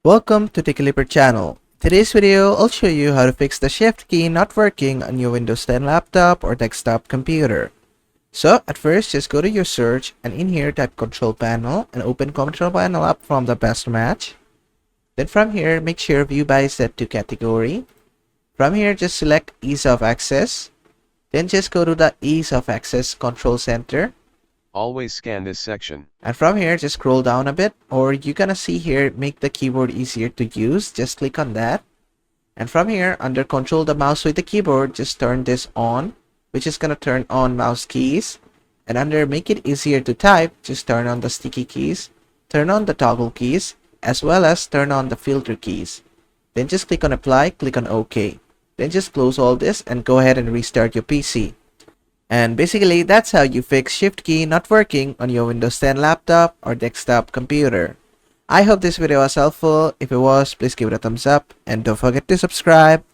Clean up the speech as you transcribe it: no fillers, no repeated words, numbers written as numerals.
Welcome to the Clipper channel. Today's video, I'll show you how to fix the shift key not working on your Windows 10 laptop or desktop computer. So at first, just go to your search and in here type control panel and open control panel up from the best match. Then from here, make sure view by is set to category. From here, just select ease of access. Then just go to the ease of access control center. Always scan this section. And from here, just scroll down a bit, or you're gonna see here, make the keyboard easier to use. Just click on that. And from here, under control the mouse with the keyboard, just turn this on, which is gonna turn on mouse keys. And under make it easier to type, just turn on the sticky keys, turn on the toggle keys, as well as turn on the filter keys. Then just click on apply, click on OK. Then just close all this and go ahead and restart your PC. And basically, that's how you fix shift key not working on your Windows 10 laptop or desktop computer. I hope this video was helpful. If it was, please give it a thumbs up and don't forget to subscribe.